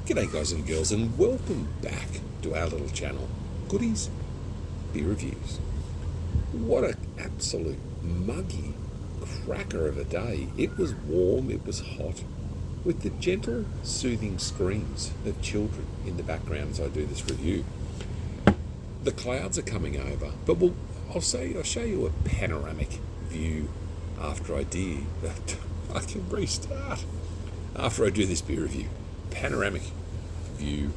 G'day guys and girls, and welcome back to our little channel, Goodies Beer Reviews. What an absolute muggy cracker of a day. It was warm, it was hot, with the gentle, soothing screams of children in the background as I do this review. The clouds are coming over, but I'll show you a panoramic view after I do. I can restart. After I do this beer review. Panoramic view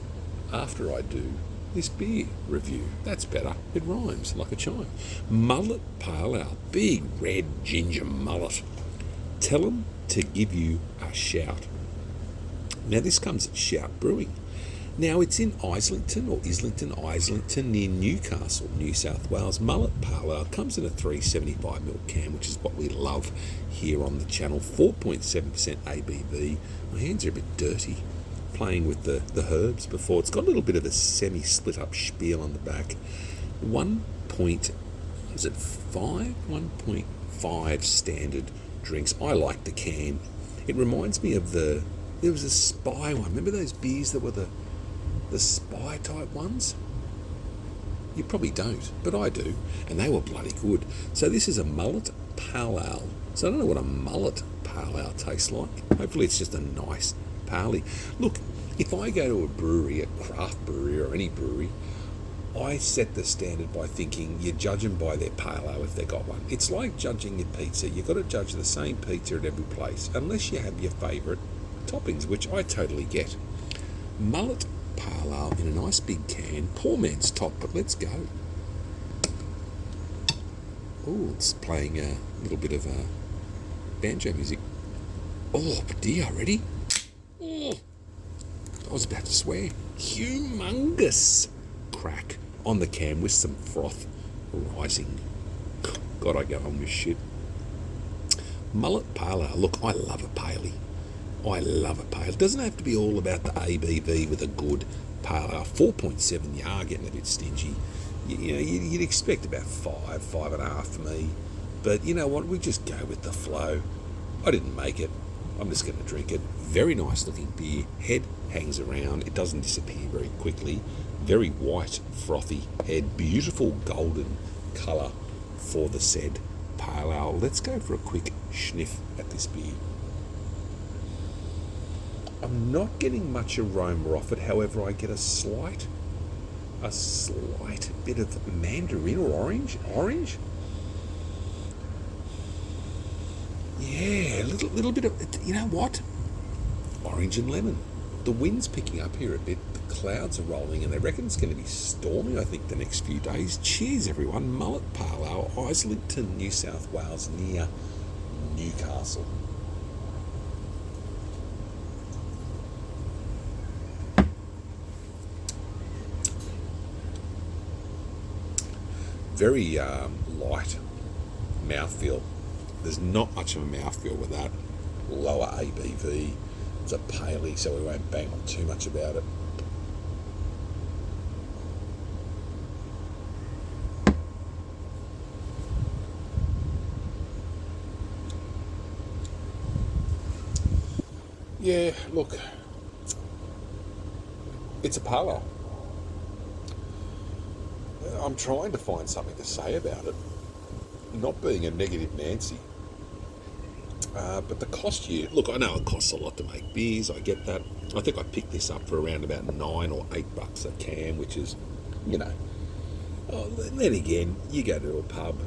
after I do this beer review. That's better. It rhymes like a chime. Mullet Pale Ale. Big red ginger mullet. Tell them to give you a shout. Now this comes at Shout Brewing. Now it's in Islington near Newcastle, New South Wales. Mullet Pale Ale comes in a 375ml can, which is what we love here on the channel. 4.7% ABV. My hands are a bit dirty playing with the herbs before. It's got a little bit of a semi-split up spiel on the back. 1.5 standard drinks. I like the can. It reminds me of there was a Spy one. Remember those beers that were the Spy type ones? You probably don't, but I do, and they were bloody good. So this is a Mullet Pale Ale. So I don't know what a Mullet Pale Ale tastes like. Hopefully it's just a nice paley. Look, if I go to a brewery, a craft brewery or any brewery, I set the standard by thinking you judge them by their pale ale if they got one. It's like judging your pizza. You've got to judge the same pizza at every place, unless you have your favourite toppings, which I totally get. Mullet Pale Ale in a nice big can. Poor man's top, but let's go. Oh, it's playing a little bit of banjo music. Oh, dear, ready? Oh, I was about to swear. Humongous crack on the can with some froth rising. God, I go on this shit. Mullet Pale Ale. Look, I love a paley. I love a pale. It doesn't have to be all about the ABV with a good pale ale. 4.7, you are getting a bit stingy. You'd expect about 5.5 for me. But you know what? We just go with the flow. I didn't make it. I'm just going to drink it. Very nice looking beer. Head hangs around. It doesn't disappear very quickly. Very white, frothy head. Beautiful golden colour for the said pale ale. Let's go for a quick sniff at this beer. I'm not getting much aroma off it, however I get a slight bit of mandarin or orange. Yeah, a little bit of, you know what? Orange and lemon. The wind's picking up here a bit, the clouds are rolling, and they reckon it's going to be stormy, I think, the next few days. Cheers, everyone. Mullet Pale Ale, Islington, New South Wales, near Newcastle. Very light mouthfeel. There's not much of a mouthfeel with that. Lower ABV. It's a paley, so we won't bang on too much about it. Yeah, look, it's a pale ale. I'm trying to find something to say about it, not being a negative Nancy. But the cost here, look, I know it costs a lot to make beers, I get that. I think I picked this up for around about $9 or $8 a can, which is, then again, you go to a pub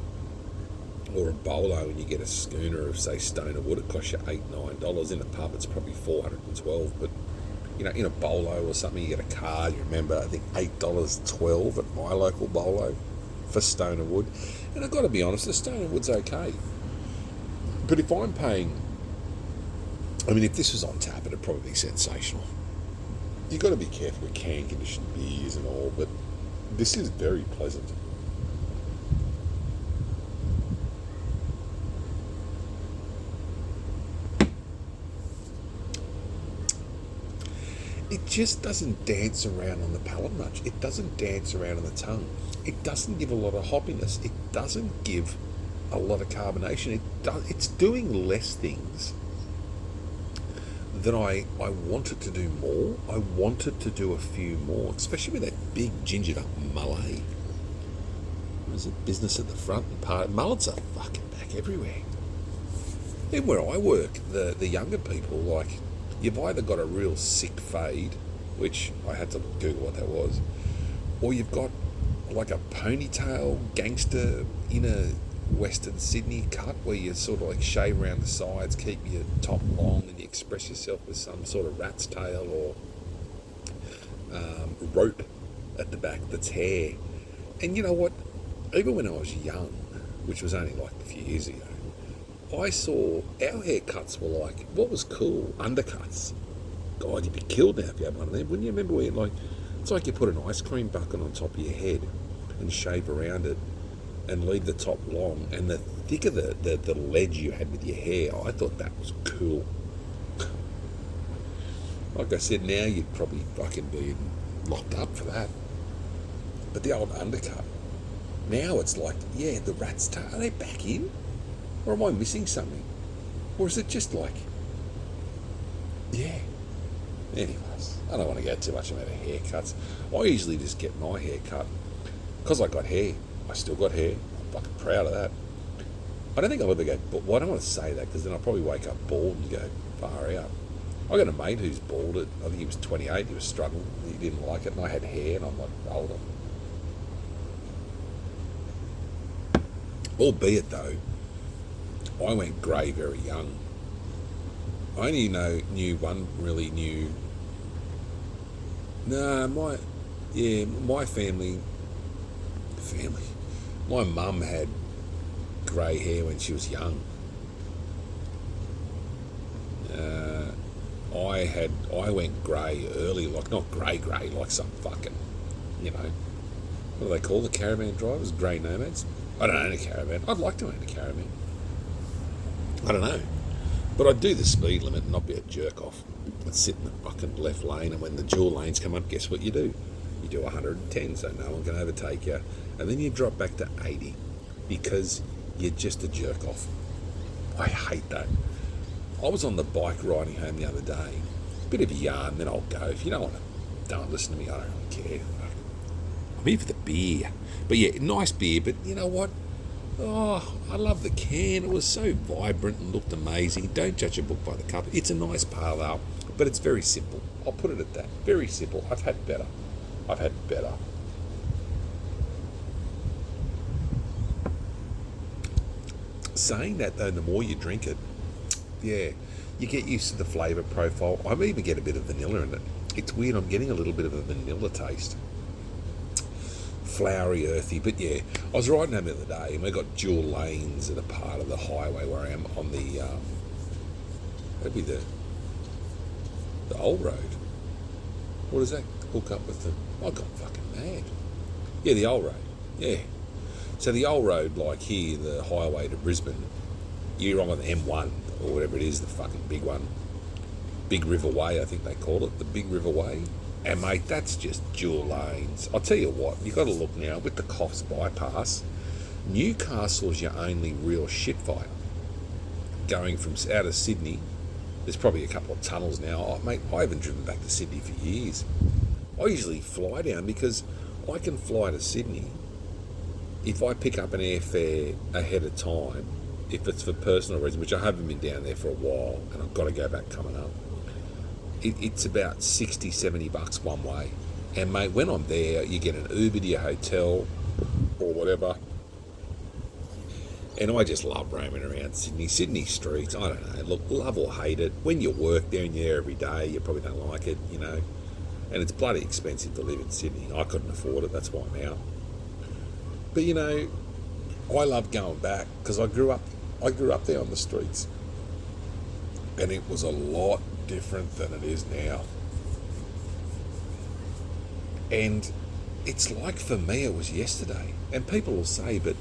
or a bolo and you get a schooner of, say, Stoner Wood, it costs you $8, $9. In a pub, it's probably $412, but in a bolo or something, you get a card. You remember, I think $8.12 at my local bolo for Stoner Wood. And I've got to be honest, the Stoner Wood's okay. But if I'm paying, if this was on tap, it'd probably be sensational. You've got to be careful with can-conditioned beers and all, but this is very pleasant. It just doesn't dance around on the palate much. It doesn't dance around on the tongue. It doesn't give a lot of hoppiness. It doesn't give a lot of carbonation. It's doing less things that I wanted to do more. I wanted to do a few more, especially with that big gingered up Malay. What is it? Business at the front and part. Mullets are fucking back everywhere. Then where I work, the younger people, like, you've either got a real sick fade, which I had to Google what that was, or you've got like a ponytail gangster inner Western Sydney cut where you sort of like shave around the sides, keep your top long, and you express yourself with some sort of rat's tail or rope at the back that's hair. And you know what? Even when I was young, which was only like a few years ago, I saw our haircuts were like, what was cool? Undercuts. God, you'd be killed now if you had one of them. Wouldn't you remember where, like, it's like you put an ice cream bucket on top of your head and shave around it and leave the top long, and the thicker the ledge you had with your hair, I thought that was cool. Like I said, now you'd probably fucking be locked up for that. But the old undercut, now it's like, yeah, the rat's tail, are they back in? Or am I missing something? Or is it just like, yeah. Anyways, I don't want to go too much about haircuts. I usually just get my hair cut because I got hair. I still got hair. I'm fucking proud of that. I don't think I'll ever go, well, I don't want to say that because then I'll probably wake up bald and go far out. I got a mate who's bald. I think he was 28. He was struggling. He didn't like it, and I had hair, and I'm like, hold on. Albeit though, I went grey very young. I only knew one really knew. No, my family. My mum had grey hair when she was young. I went grey early, like not grey, like some fucking, what do they call the caravan drivers? Grey nomads? I don't own a caravan. I'd like to own a caravan. I don't know. But I'd do the speed limit and not be a jerk off. I'd sit in the fucking left lane, and when the dual lanes come up, guess what you do? You do 110, so no one can overtake you. And then you drop back to 80 because you're just a jerk off. I hate that. I was on the bike riding home the other day. Bit of a yarn, then I'll go. If you don't listen to me, I don't really care. I'm here for the beer. But yeah, nice beer, but you know what? Oh, I love the can. It was so vibrant and looked amazing. Don't judge a book by the cover. It's a nice pale ale, but it's very simple. I'll put it at that. Very simple. I've had better. Saying that though, the more you drink it, yeah, you get used to the flavour profile. I even get a bit of vanilla in it. It's weird. I'm getting a little bit of a vanilla taste. Flowery, earthy, but yeah, I was riding home the other day and we got dual lanes at a part of the highway where I am on the that'd be the old road. What does that hook up with I got fucking mad. Yeah, the old road. Yeah. So the old road, like here, the highway to Brisbane, you're on the M1 or whatever it is, the fucking big one. Big River Way, I think they call it, the Big River Way. And mate, that's just dual lanes. I'll tell you what, you've got to look now with the Coffs bypass. Newcastle's your only real shit fight. Going from out of Sydney, there's probably a couple of tunnels now. Oh, mate, I haven't driven back to Sydney for years. I usually fly down because I can fly to Sydney if I pick up an airfare ahead of time, if it's for personal reasons, which I haven't been down there for a while, and I've got to go back coming up. It's about 60, 70 bucks one way. And mate, when I'm there, you get an Uber to your hotel or whatever. And I just love roaming around Sydney streets. I don't know, look, love or hate it. When you work there and you're there every day, you probably don't like it, And it's bloody expensive to live in Sydney. I couldn't afford it, that's why I'm out. But I love going back because I grew up there on the streets. And it was a lot different than it is now. And it's like, for me, it was yesterday. And people will say, but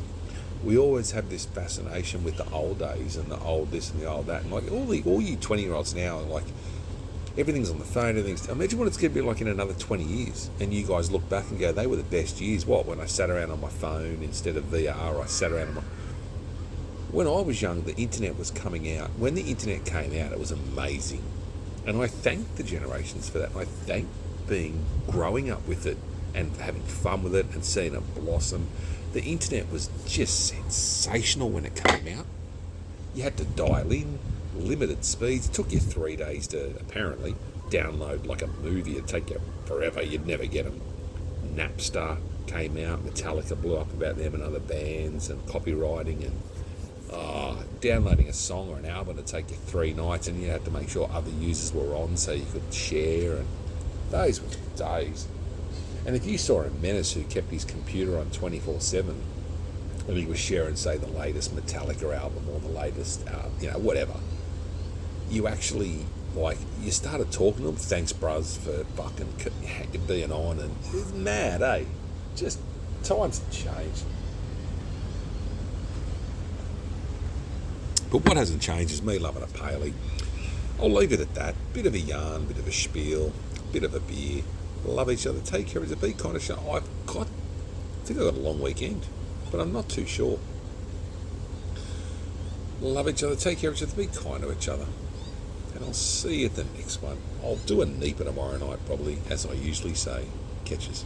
we always have this fascination with the old days and the old this and the old that. And like all you 20-year-olds now are like, everything's on the phone, everything's... Imagine what it's going to be like in another 20 years. And you guys look back and go, they were the best years. What, when I sat around on my phone instead of VR, I sat around on my... When I was young, the internet was coming out. When the internet came out, it was amazing. And I thank the generations for that. I thank growing up with it and having fun with it and seeing it blossom. The internet was just sensational when it came out. You had to dial in, limited speeds. It took you 3 days to apparently download like a movie. It'd take you forever. You'd never get them. Napster came out. Metallica blew up about them and other bands and copywriting and downloading a song or an album would take you 3 nights, and you had to make sure other users were on so you could share. And those were days. And if you saw a menace who kept his computer on 24/7 and he was sharing, say, the latest Metallica album or the latest, whatever, you actually, you started talking to them. Thanks, bruz, for fucking being on. And it's mad, eh? Just times have changed. But what hasn't changed is me loving a Paley. I'll leave it at that. Bit of a yarn, bit of a spiel, bit of a beer. Love each other, take care of each other, be kind of show. I think I've got a long weekend, but I'm not too sure. Love each other, take care of each other, be kind to each other. And I'll see you at the next one. I'll do a Neeper tomorrow night, probably, as I usually say. Catches.